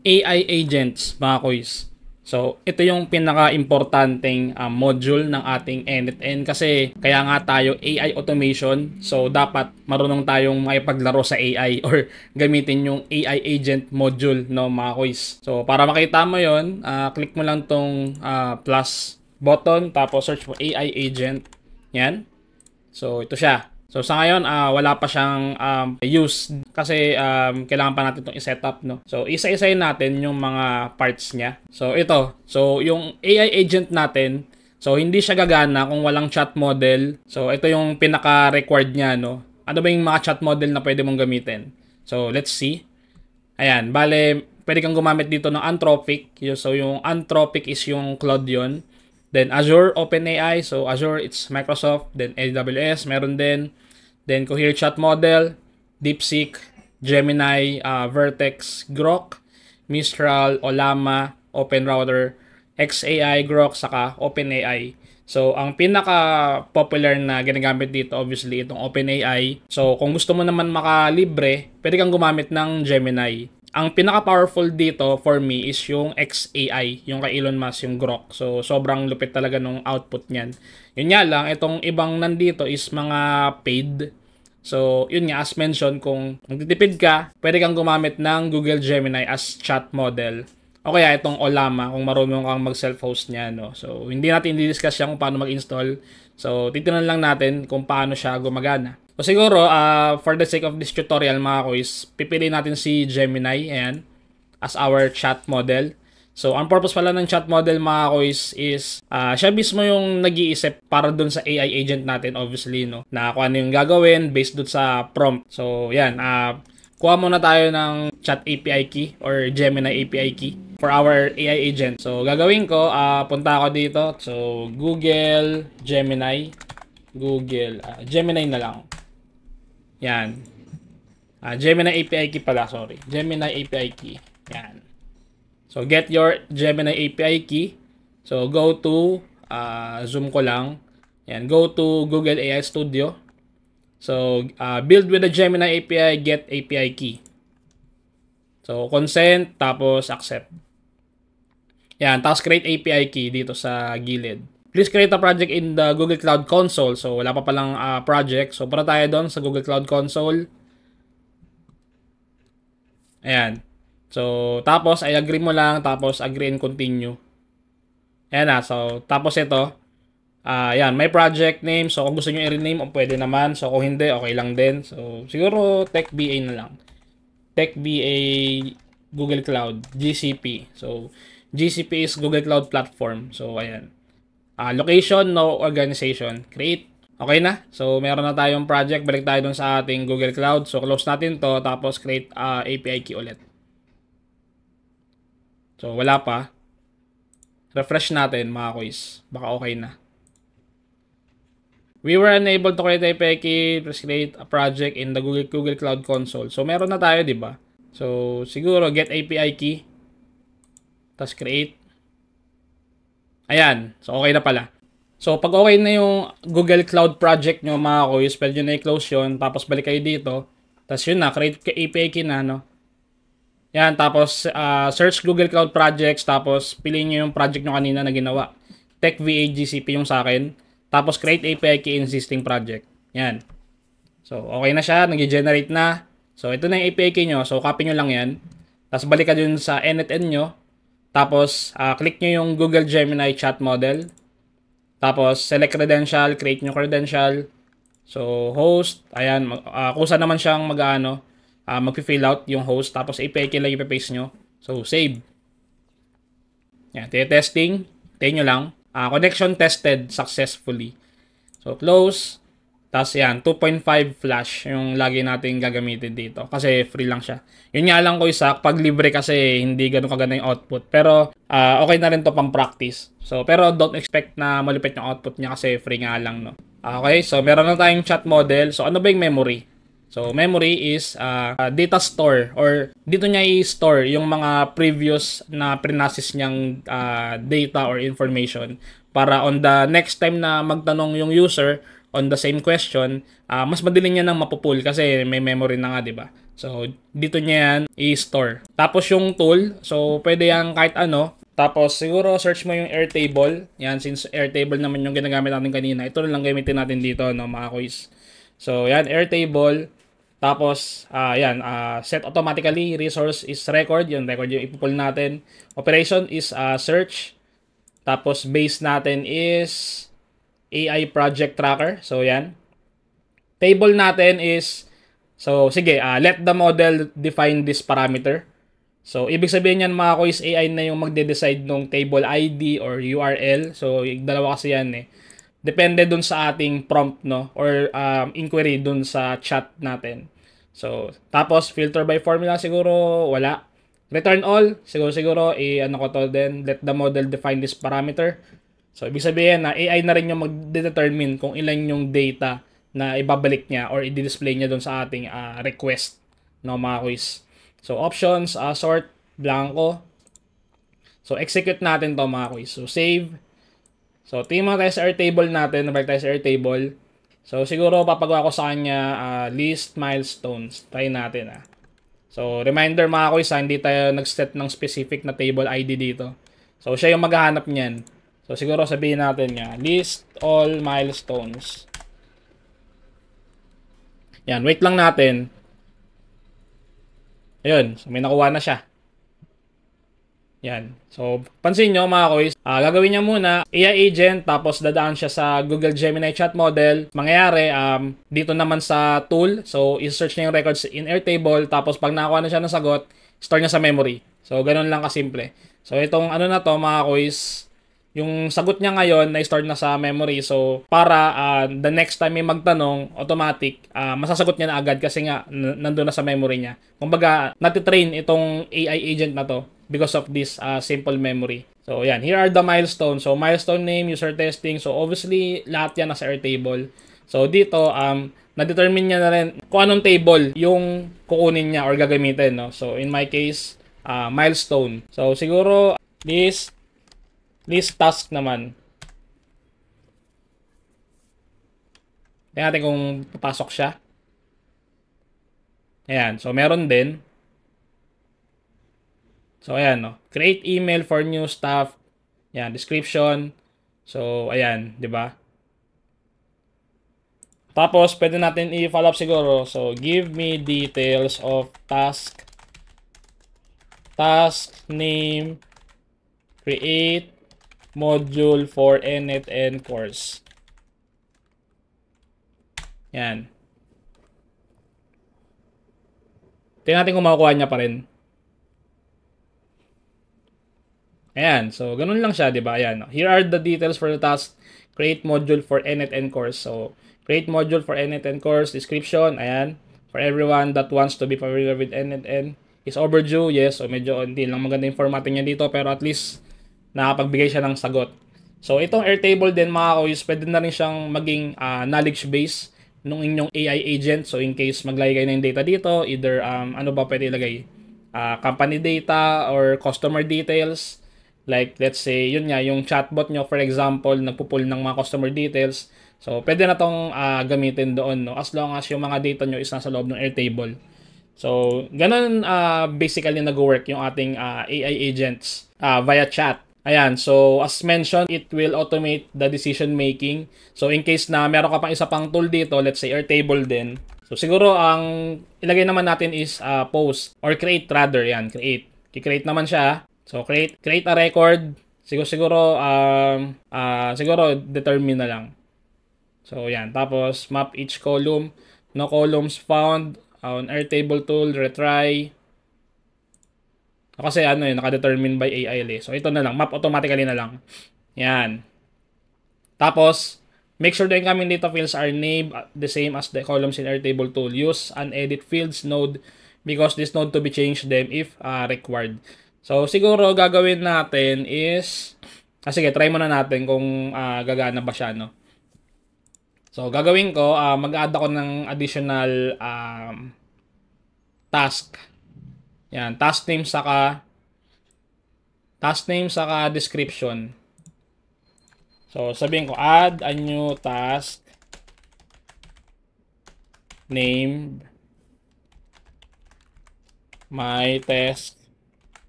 AI agents, mga kuys. So, ito yung pinaka-importanting module ng ating NetN kasi kaya nga tayo AI automation. So, dapat marunong tayong makipaglaro sa AI or gamitin yung AI agent module, no, mga kuys. So, para makita mo yon, click mo lang tong plus button tapos search mo AI agent. Yan. So, ito siya. So, sa ngayon, wala pa siyang use kasi kailangan pa natin itong i-setup, no? So, isa-isayin natin yung mga parts niya. So, ito. So, yung AI agent natin, so, hindi siya gagana kung walang chat model. So, ito yung pinaka-required niya, no? Ano ba yung mga chat model na pwede mong gamitin? So, let's see. Ayan, bale, pwede kang gumamit dito ng Anthropic. So, yung Anthropic is yung Claude yun. Then, Azure, OpenAI. So, Azure, it's Microsoft. Then, AWS, meron din. Then, Cohere Chat Model, DeepSeek, Gemini, Vertex, Grok, Mistral, Ollama, OpenRouter, XAI, Grok, saka OpenAI. So, ang pinaka-popular na ginagamit dito, obviously, itong OpenAI. So, kung gusto mo naman makalibre, pwede kang gumamit ng Gemini. Ang pinaka-powerful dito for me is yung XAI, yung kay Elon Musk, yung Grok. So, sobrang lupit talaga nung output niyan. Yun nga lang, itong ibang nandito is mga paid. So, yun nga, as mentioned, kung nagtitipid ka, pwede kang gumamit ng Google Gemini as chat model. O kaya itong Ollama, kung marunong kang mag-self-host niya, no? So, hindi natin i-discuss yan kung paano mag-install. So, titinan lang natin kung paano siya gumagana. So, siguro, for the sake of this tutorial, mga kuys, pipiliin natin si Gemini, ayan, as our chat model. So, ang purpose pala ng chat model, mga kuys, is siya mismo yung nag-iisip para dun sa AI agent natin, obviously, no? Na kung ano yung gagawin based dun sa prompt. So, yan. Kuha muna tayo ng chat API key or Gemini API key for our AI agent. So, gagawin ko, punta ako dito. So, Google Gemini. Google Gemini na lang. Yan. Gemini API key pala, sorry. Gemini API key. Yan. So, get your Gemini API key. So, go to, zoom ko lang. Yan, go to Google AI Studio. So, build with the Gemini API, get API key. So, consent, tapos accept. Yan, tapos create API key dito sa gilid. Please create a project in the Google Cloud Console. So, wala pa palang project. So, para tayo doon sa Google Cloud Console. Ayan. So, tapos, I agree mo lang. Tapos, agree and continue. Ayan na. So, tapos ito. Ayan, may project name. So, kung gusto nyo i-rename, pwede naman. So, kung hindi, okay lang din. So, siguro, TechBA na lang. TechBA Google Cloud. GCP. So, GCP is Google Cloud Platform. So, ayan. Location, no organization. Create. Okay na. So, meron na tayong project. Balik tayo dun sa ating Google Cloud. So, close natin to. Tapos, create API key ulit. So, wala pa. Refresh natin, mga kuys. Baka okay na. We were unable to create API key. Please create a project in the Google Cloud Console. So, meron na tayo, di ba? So, siguro, get API key. Tapos, create. Ayan. So, okay na pala. So, pag okay na yung Google Cloud project nyo, mga kuys, pwede nyo na i-close yun. Tapos, balik kayo dito. Tapos, yun na. Create API key na, no? Yan, tapos search Google Cloud Projects, tapos piliin nyo yung project nyo kanina na ginawa. TechVA GCP yung sa akin. Tapos create API key existing project. Yan. So, okay na siya. Nag-generate na. So, ito na yung API key nyo. So, copy nyo lang yan. Tapos balik ka dun sa NetN nyo. Tapos, click nyo yung Google Gemini chat model. Tapos, select credential. Create nyo credential. So, host. Ayan. Kusa naman siyang mag-fill out yung host, tapos API key lang ipapaste nyo. So, save. Yan, testing. Tayo nyo lang. Connection tested successfully. So, close. Tapos yan, 2.5 flash yung lagi natin gagamitin dito. Kasi free lang siya. Yun nga lang ko isa, pag libre kasi hindi ganun kaganda yung output. Pero, okay na rin to pang practice. So, pero don't expect na malupit yung output niya kasi free nga lang, no? Okay, so meron na tayong chat model. So, ano ba yung memory? So, memory is data store or dito niya i-store yung mga previous na prinasis niyang data or information para on the next time na magtanong yung user on the same question, mas madali niya nang mapupull kasi may memory na nga, 'di ba? So, dito niya yan i-store. Tapos yung tool, so pwede yan kahit ano. Tapos siguro search mo yung Airtable. Yan, since Airtable naman yung ginagamit natin kanina. Ito na lang gamitin natin dito, no, mga kuys. So, yan, Airtable. Tapos, set automatically. Resource is record. Yung record yung ipupull natin. Operation is search. Tapos, base natin is AI Project Tracker. So, yan. Table natin is, so, sige, let the model define this parameter. So, ibig sabihin yan mga kuys, AI na yung magde-decide ng table ID or URL. So, dalawa kasi yan eh. Depende dun sa ating prompt, no? Or inquiry dun sa chat natin. So, tapos filter by formula siguro wala. Return all, siguro ano ko to then let the model define this parameter. So, ibig sabihin na AI na rin yung mag-determine kung ilan yung data na ibabalik niya or i-display niya dun sa ating request, no, mga quiz. So, options, sort, blanco. So, execute natin to mga quiz. So, save. So, tingin tayo sa Airtable natin. Nabalik tayo sa Airtable. So, siguro papagawa ko sa kanya list milestones. Try natin. So, reminder mga kuys, hindi tayo nag-set ng specific na table ID dito. So, siya yung maghahanap niyan. So, siguro sabihin natin niya, list all milestones. Yan, wait lang natin. Ayun, so may nakuha na siya. Yan. So, pansin nyo mga kuys, gagawin niya muna AI agent, tapos dadaan siya sa Google Gemini chat model. Mangyayari, dito naman sa tool, so i-search niya yung records in Airtable, tapos pag nakakuha na siya ng sagot, store niya sa memory. So, ganun lang kasimple. So, itong ano na to mga kuys, yung sagot niya ngayon na store na sa memory. So, para the next time may magtanong, automatic, masasagot niya na agad kasi nga nandun na sa memory niya. Kumbaga, natitrain itong AI agent na to because of this simple memory. So, yan. Here are the milestones. So, milestone name, user testing. So, obviously, lahat yan nasa Airtable. So, dito, na-determine niya na rin kung anong table yung kukunin niya or gagamitin, no? So, in my case, milestone. So, siguro, list task naman. Tingnan natin kung papasok siya. Ayan. So, meron din. So, ayan, no. Create email for new staff. Ayan, description. So, ayan, di ba? Tapos, pwede natin i-follow up siguro. So, give me details of task name, create module for NetN course. Yan. Tingnan natin kung makukuha niya pa rin. Ayan. So, ganun lang siya, di ba? Ayan. Here are the details for the task. Create module for NetN course. So, create module for NetN course. Description. Ayan. For everyone that wants to be familiar with NetN. Is overdue. Yes. So, medyo hindi lang maganda yung formatting niya dito. Pero at least, nakapagbigay siya ng sagot. So, itong Airtable din, mga kuys, pwede na rin siyang maging knowledge base nung inyong AI agent. So, in case maglagay kayo ng data dito, either, ano ba pwede ilagay? Company data or customer details. Like, let's say, yun nga, yung chatbot nyo, for example, nagpupull ng mga customer details. So, pwede na tong gamitin doon, no? As long as yung mga data nyo is nasa loob ng Airtable. So, ganun basically nag-work yung ating AI agents via chat. Ayan, so as mentioned, it will automate the decision making. So, in case na meron ka pang isa pang tool dito, let's say Airtable din. So, siguro ang ilagay naman natin is post or create rather. Yan, create. I-create naman siya. So, create a record. Siguro determine na lang. So, yan. Tapos, map each column. No columns found on Airtable tool. Retry. Kasi ano yun, naka-determine by AI. So, ito na lang. Map automatically na lang. Yan. Tapos, make sure the incoming data fields are named the same as the columns in Airtable tool. Use an edit fields node because this node to be changed them if required. So, siguro gagawin natin is, sige, try muna natin kung gagana ba siya, no? So, gagawin ko, mag-add ako ng additional task. Yan, task name saka description. So, sabihin ko, add a new task named my test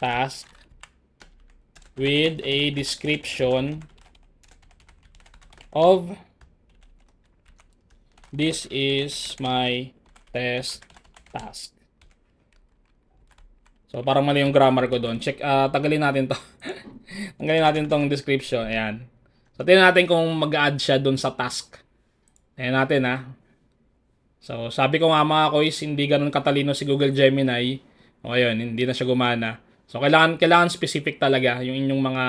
task with a description of this is my test task. So, parang mali yung grammar ko doon. Check, tanggalin natin to. Tanggalin natin tong description. Ayan. So, tingnan natin kung mag-add siya doon sa task. Ayan natin, ha. So, sabi ko nga mga kois, hindi ganun katalino si Google Gemini. O, ayun, hindi na siya gumana. So, kailangan specific talaga yung inyong mga,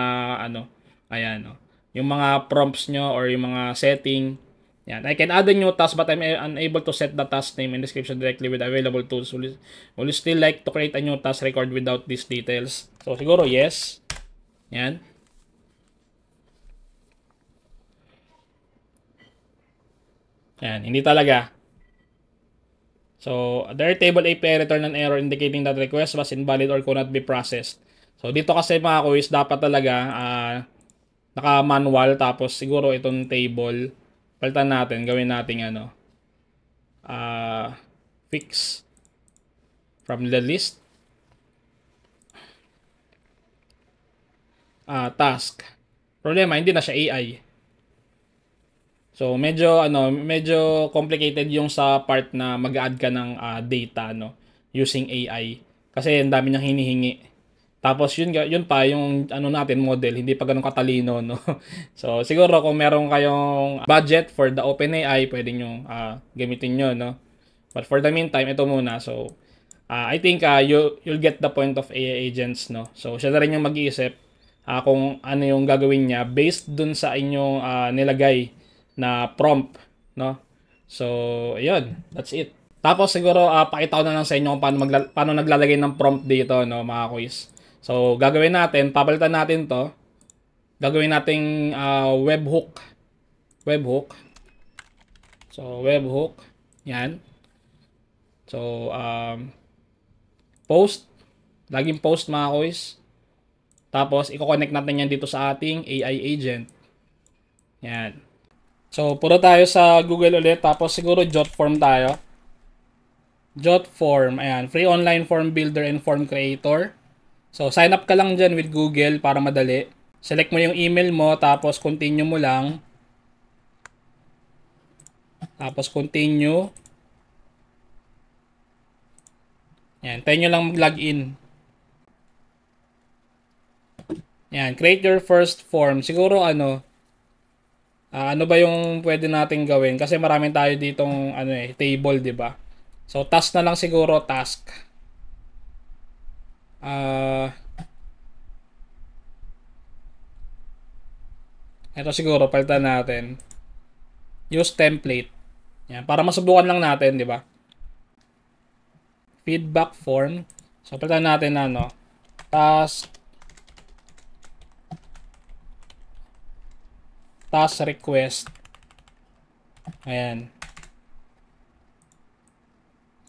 ayan, yung mga prompts nyo or yung mga setting. Yan. I can add a new task but I'm unable to set the task name and description directly with available tools. Will you still like to create a new task record without these details? So, siguro yes. Yan. Yan. Hindi talaga. So, the table API return an error indicating that request was invalid or could not be processed. So, dito kasi mga quiz, dapat talaga naka-manual tapos siguro itong table palitan natin, gawin nating fix from the list task. Problema, hindi na siya AI. So medyo complicated yung sa part na mag-add ka ng data using AI kasi ang dami niyang hinihingi. Tapos yun pa yung natin model, hindi pa ganun katalino, no. So siguro kung meron kayong budget for the OpenAI, pwede niyo gamitin niyo, no. But for the meantime, ito muna. So I think you'll get the point of AI agents, no. So siya na rin yung mag-iisip kung ano yung gagawin niya based dun sa inyong nilagay na prompt, no. So ayun, that's it. Tapos siguro pakita ko na lang sa inyo kung paano naglalagay ng prompt dito, no, mga quiz. So, gagawin natin, papalitan natin to. Gagawin nating webhook. Webhook. So, webhook. Yan. So, post. Laging post mga quiz. Tapos, i-connect natin yan dito sa ating AI agent. Yan. So, puro tayo sa Google ulit. Tapos, siguro Jotform tayo. Jotform. Ayan. Free online form builder and form creator. So, sign up ka lang dyan with Google para madali. Select mo yung email mo, tapos continue mo lang. Tapos continue. Yan, tayo nyo lang mag-login. Yan, create your first form. Siguro ano ba yung pwede natin gawin? Kasi marami tayo ditong table, di ba? So, task na lang siguro, task. Ito siguro palitan natin. Use template. Yan, para masubukan lang natin, di ba? Feedback form. So palitan natin task request. Ayan.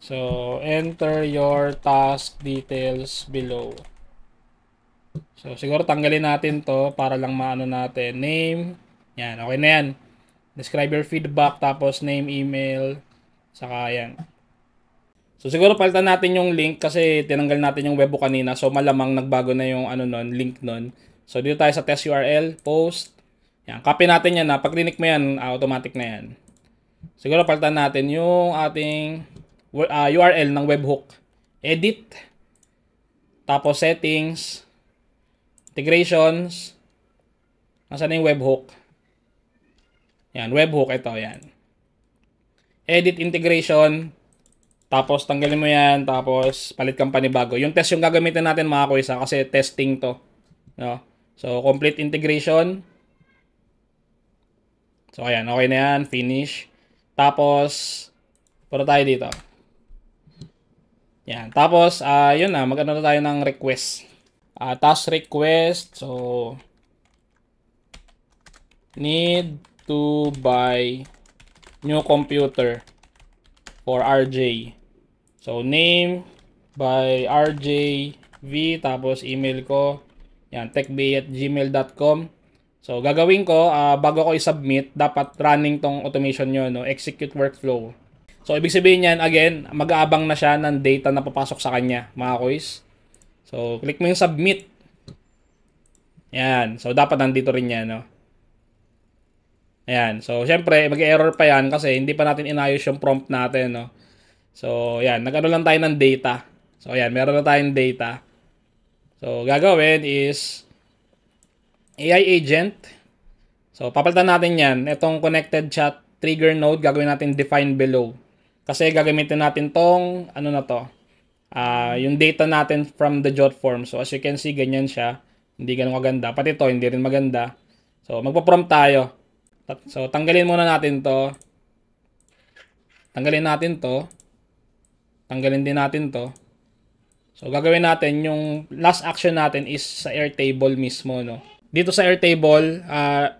So, enter your task details below. So, siguro tanggalin natin to para lang maano natin. Name. Yan, okay na yan. Describe your feedback, tapos name, email, saka yan. So, siguro palitan natin yung link kasi tinanggal natin yung webhook kanina. So, malamang nagbago na yung link nun. So, dito tayo sa test URL, post. Yan, copy natin yan. Pag click mo yan, automatic na yan. Siguro palitan natin yung ating URL ng webhook. Edit. Tapos settings. Integrations. Nasaan na yung webhook? Yan, webhook. Ito, yan. Edit integration. Tapos tanggalin mo yan. Tapos palit kang panibago. Yung test yung gagamitin natin mga kuya kasi testing to. No? So, complete integration. So, ayan. Okay na yan. Finish. Tapos, puro tayo dito. Yan. Tapos, yun na. Mag-ano na tayo ng request. Task request. So, need to buy new computer for RJ. So, name by RJV. Tapos, email ko. Yan. techbay@gmail.com. So, gagawin ko, bago ko i-submit, dapat running tong automation nyo, no? Execute workflow. So, ibig sabihin yan, again, mag-aabang na siya ng data na papasok sa kanya, mga kois. So, click mo yung submit. Yan. So, dapat nandito rin yan, no? Ayan. So, syempre, mag-error pa yan kasi hindi pa natin inayos yung prompt natin, no? So, yan. Nag-ano lang tayo ng data. So, ayan. Meron na tayong data. So, gagawin is AI agent. So, papalitan natin yan. Itong connected chat trigger node, gagawin natin define below. Kasi gagamitin natin tong, ano na to, yung data natin from the jot form. So, as you can see, ganyan siya. Hindi ganun maganda. Pati ito, hindi rin maganda. So, magpa-prompt tayo. So, tanggalin muna natin to. Tanggalin natin to. Tanggalin din natin to. So, gagawin natin, yung last action natin is sa Airtable mismo, no? Dito sa Airtable,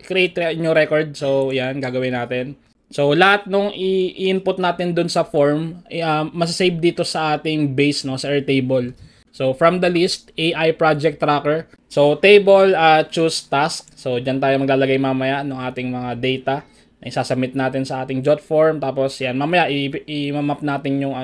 create new record. So, yan, gagawin natin. So, lahat nung i-input natin dun sa form, masasave dito sa ating base, no, sa Airtable. So, from the list, AI project tracker. So, table, choose task. So, dyan tayo maglalagay mamaya ng ating mga data na isasubmit natin sa ating jot form. Tapos, yan, mamaya i-map natin yung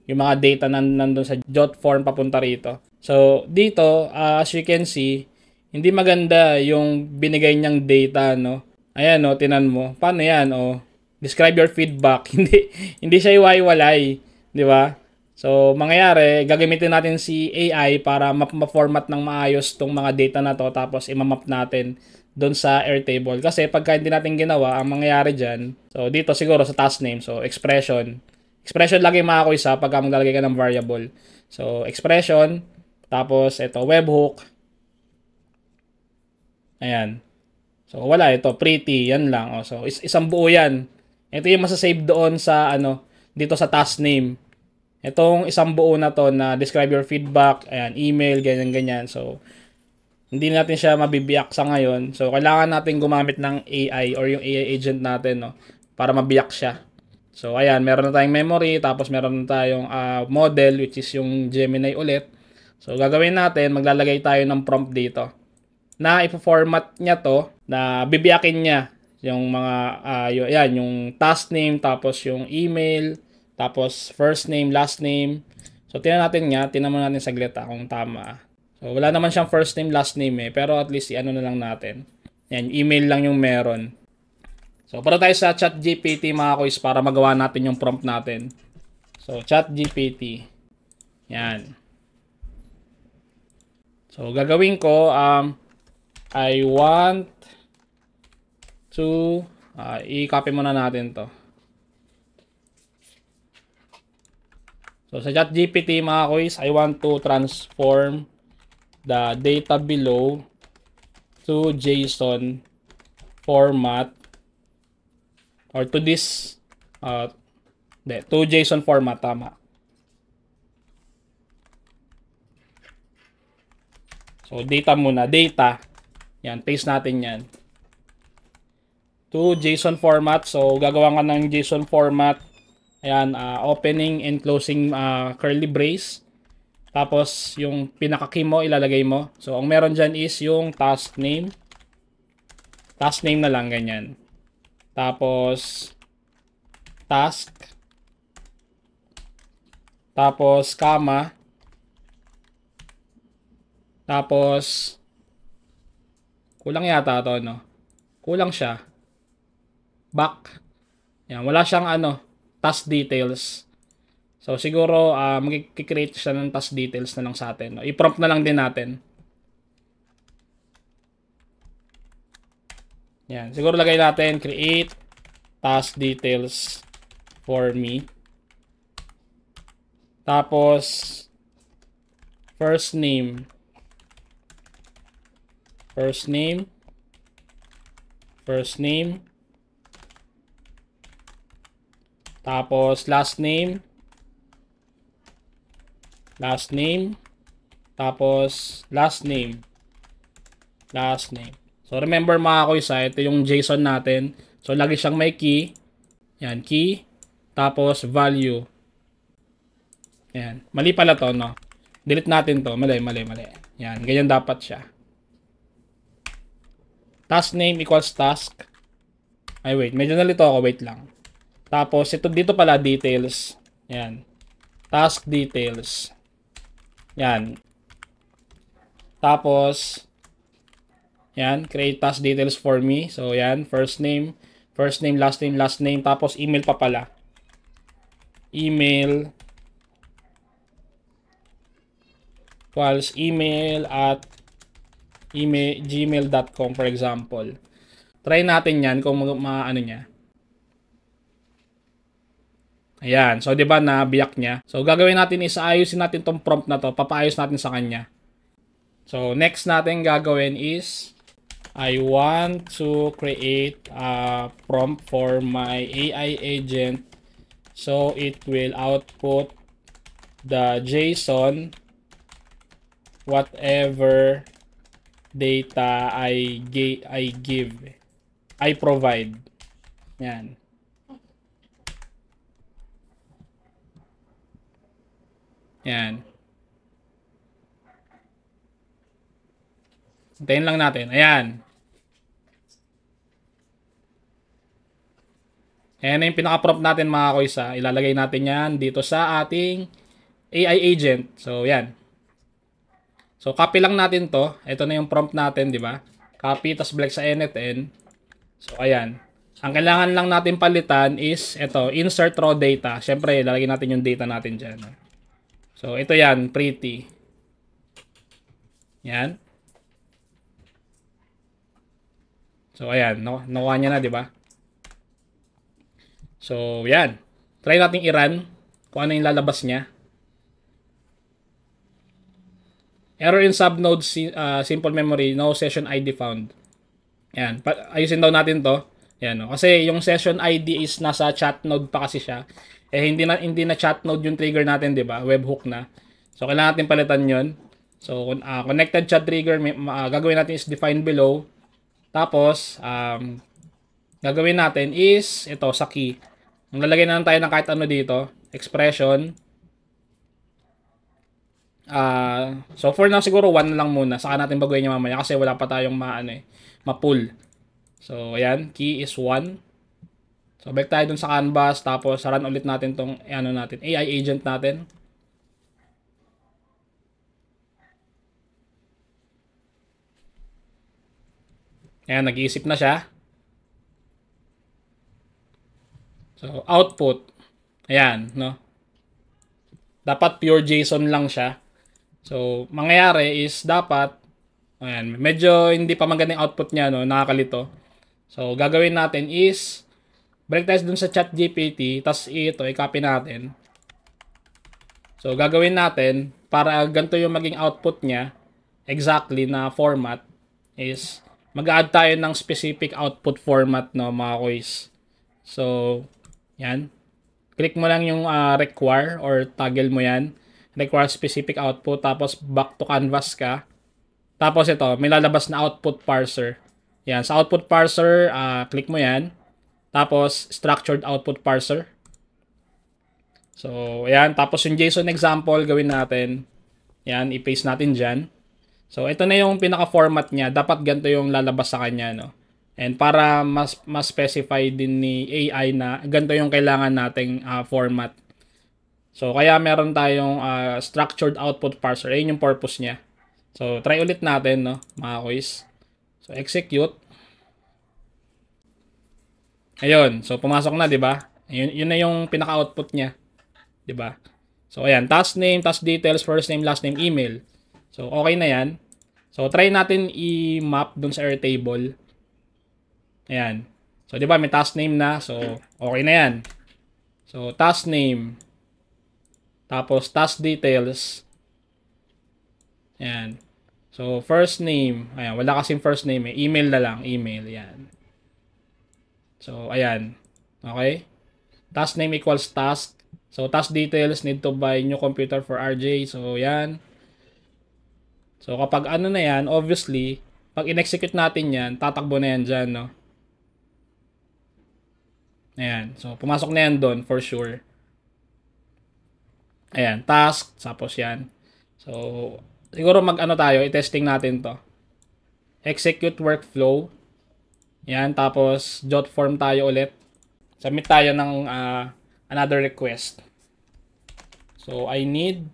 yung mga data nandun sa jot form papunta rito. So, dito, as you can see, hindi maganda yung binigay niyang data, no? Ayan, no, tinan mo. Paano yan, oh? Describe your feedback. Hindi siya iwaiwalay, di ba? So, mangyayari, gagamitin natin si AI para ma-format ng maayos tong mga data na to, tapos i-map natin doon sa Airtable. Kasi pagka hindi natin ginawa, ang mangyayari dyan, so dito siguro sa task name, so expression. Expression lagi makakuisa pagka maglalagay ka ng variable. So, expression, tapos ito, webhook. Ayan. So, wala ito, pretty, yan lang. Oh, so, isang buo yan. Ito yung masasave doon sa, dito sa task name. Itong isang buo na to na describe your feedback, ayan, email, ganyan-ganyan. So, hindi natin siya mabibiyak sa ngayon. So, kailangan natin gumamit ng AI or yung AI agent natin, no, para mabiyak siya. So, ayan, meron na tayong memory, tapos meron na tayong model, which is yung Gemini ulit. So, gagawin natin, maglalagay tayo ng prompt dito na ipo-format niya to, na bibiyakin niya yung mga, yan, yung task name, tapos yung email, tapos first name, last name. So, tingnan natin nga. Tingnan mo natin saglit kung tama. So, wala naman siyang first name, last name Pero at least, na lang natin. Yan, email lang yung meron. So, para tayo sa ChatGPT mga kuys para magawa natin yung prompt natin. So, ChatGPT. Yan. So, gagawin ko, I want to, i-copy muna natin to. So, sa ChatGPT mga kuys, I want to transform the data below to JSON format or to this, to JSON format, tama. So, data muna, data. Yan, paste natin yan. To JSON format. So, gagawa ka ng JSON format. Ayan, opening and closing curly brace. Tapos, yung pinaka-key mo, ilalagay mo. So, ang meron dyan is yung task name. Task name na lang, ganyan. Tapos, task. Tapos, comma. Tapos, kulang yata to, no? Kulang siya. Back. Yan, wala siyang task details. So, siguro, mag-create siya ng task details na lang sa atin. No? I-prompt na lang din natin. Yan. Siguro lagay natin, create task details for me. Tapos, first name. First name. First name. Tapos, last name. Last name. Tapos, last name. Last name. So, remember mga kuisa, ito yung JSON natin. So, lagi siyang may key. Yan, key. Tapos, value. Yan. Mali pala to, no? Delete natin to. Mali. Yan, ganyan dapat siya. Task name equals task. Ay, wait. Medyo nalito ako. Wait lang. Tapos, ito dito pala, details. Yan. Task details. Yan. Tapos, yan. Create task details for me. So, yan. First name, last name, last name. Tapos, email pa pala. Email. Equals email at gmail.com for example. Try natin yan kung ano niya. Ayan. So, di ba nabiyak niya? So, gagawin natin is ayusin natin tong prompt na to. Papaayos natin sa kanya. So, next natin gagawin is I want to create a prompt for my AI agent so it will output the JSON whatever data I provide. Yan. Yan. Hintayin lang natin. Ayan. Ayan na yung pinaka-prompt natin mga koisa. Ilalagay natin yan dito sa ating AI agent. So, yan. So, copy lang natin to. Ito na yung prompt natin, di ba? Copy, tas balik sa NetN. So, ayan. Ang kailangan lang natin palitan is, ito, insert raw data. Siyempre, ilalagay natin yung data natin dyan. So, ito yan, pretty. Yan. So, ayan. Nakuha niya na, di ba? So, yan. Try natin i-run kung ano yung lalabas niya. Error in subnode simple memory, no session ID found. Yan. Ayusin daw natin to. Yan, no? Kasi yung session ID is nasa chat node pa kasi siya. Eh, hindi na chat node yung trigger natin, di ba? Webhook na. So, kailangan natin palitan yon. So, connected chat trigger, gagawin natin is define below. Tapos, gagawin natin is, ito, sa key. Maglalagay na lang tayo ng kahit ano dito. Expression. So, for now, siguro 1 na lang muna. Saka natin baguhin niya mamaya kasi wala pa tayong ma-pull. So, ayan. Key is 1. So, back tayo dun sa canvas, tapos run ulit natin tong AI agent natin. Ayan, nag-iisip na siya. So, output. Ayan, no? Dapat pure JSON lang siya. So, mangyayari is dapat, ayan, medyo hindi pa magandang output niya, no? Nakakalito. So, gagawin natin is, balik tayo dun sa ChatGPT, tas ito, i-copy natin. So, gagawin natin, para ganito yung maging output niya, exactly na format, is, mag-add tayo ng specific output format, no, mga quiz. So, yan. Click mo lang yung require or toggle mo yan. Require specific output, tapos back to canvas ka. Tapos ito, may lalabas na output parser. Yan, sa output parser, click mo yan. Tapos, structured output parser. So, ayan. Tapos, yung JSON example, gawin natin. Yan, i-paste natin dyan. So, ito na yung pinaka-format niya. Dapat ganito yung lalabas sa kanya, no? And para mas specify din ni AI na ganito yung kailangan nating format. So, kaya meron tayong structured output parser. Ayun yung purpose niya. So, try ulit natin, no, mga quiz. So, execute. Ayun. So, pumasok na, di ba? Yun na yung pinaka-output niya. Di ba? So, ayan. Task name, task details, first name, last name, email. So, okay na yan. So, try natin i-map dun sa Airtable. Ayan. So, di ba? May task name na. So, okay na yan. So, task name. Tapos, task details. Ayan. So, first name. Ayan. Wala kasing first name eh. Email na lang. Email. Ayan. So, ayan. Okay? Task name equals task. So, task details, need to buy new computer for RJ. So, ayan. So, kapag ano na yan, obviously, pag in-execute natin yan, tatakbo na yan dyan, no? Ayan. So, pumasok na yan doon, for sure. Ayan. Task. Tapos yan. So, siguro mag-ano tayo, i-testing natin to. Execute workflow. Yan, tapos jot form tayo ulit. Submit tayo ng another request. So, I need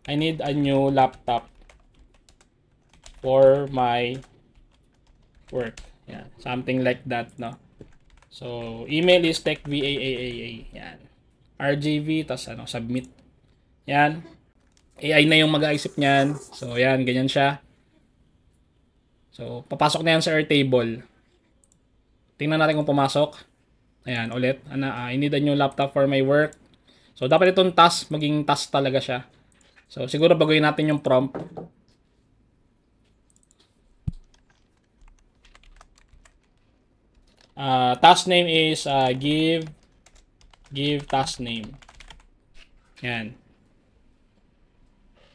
a new laptop for my work. Yan. Something like that, no? So, email is techvaaa. Yan. RGV, tas submit. Yan. AI na yung mag-aisip niyan. So, yan. Ganyan siya. So, papasok na yan sa Airtable. Tingnan natin kung pumasok. Ayan, ulit. I need a new laptop for my work. So, dapat itong task, maging task talaga siya. So, siguro baguhin natin yung prompt. Task name is give task name. Yan.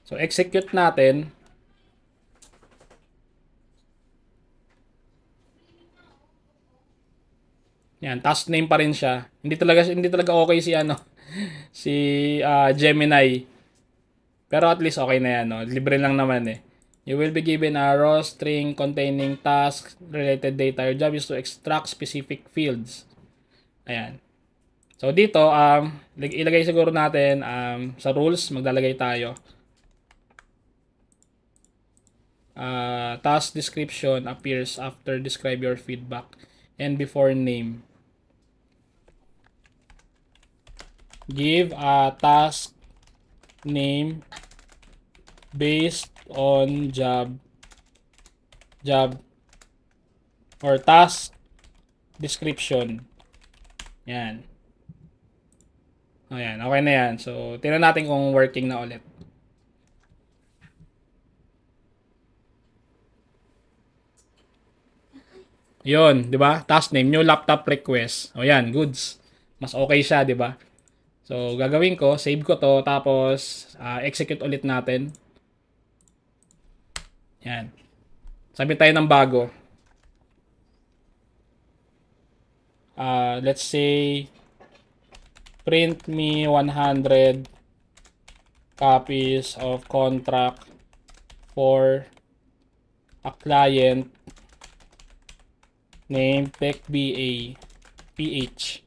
So, execute natin. Yan, task name pa rin siya. Hindi talaga okay si si Gemini. Pero at least okay na yan, no. Libre lang naman eh. You will be given a raw string containing task related data. Your job is to extract specific fields. Ayan. So dito ilagay siguro natin sa rules maglalagay tayo. Task description appears after describe your feedback and before name. Give a task name based on job or task description. Yan. Ayan, okay na yan. So, tingnan natin kung working na ulit. Yun, di ba? Task name, new laptop request. O yan, goods. Mas okay siya, di ba? So, gagawin ko, save ko to, tapos execute ulit natin. Yan. Sabi tayo ng bago. Let's say, print me 100 copies of contract for a client named TechBA PH.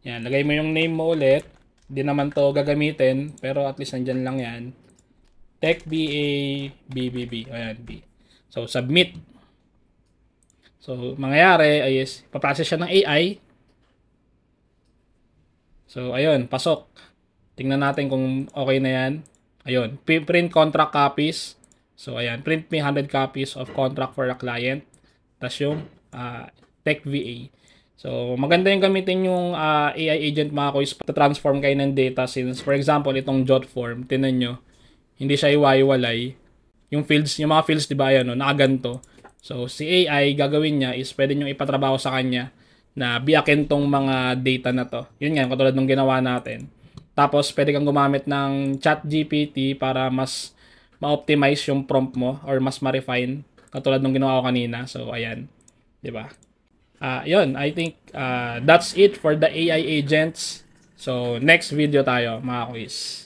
Yan, lagay mo yung name mo ulit. Di naman to gagamitin, pero at least nandyan lang yan. TechBA BBB. Ayan, B. So, submit. So, mangyayari ay paprocess siya ng AI. So, ayun, pasok. Tingnan natin kung okay na yan. Ayun, print contract copies. So, ayan, print me 100 copies of contract for a client. Tapos yung TechVA. So, maganda yung gamitin yung AI agent mga kuys para transform kayo ng data since, for example, itong jot form, tinan nyo, hindi siya iwaiwalay. Yung fields, yung mga fields, di ba, yan, no, nakaganto. So, si AI, gagawin niya is pwede nyo ipatrabaho sa kanya na biyakin tong mga data na to. Yun nga, katulad ng ginawa natin. Tapos, pwede kang gumamit ng ChatGPT para mas ma-optimize yung prompt mo or mas ma-refine katulad ng ginawa ko kanina. So, ayan. Di ba? Yun, I think that's it for the AI agents. So, next video tayo, mga quiz.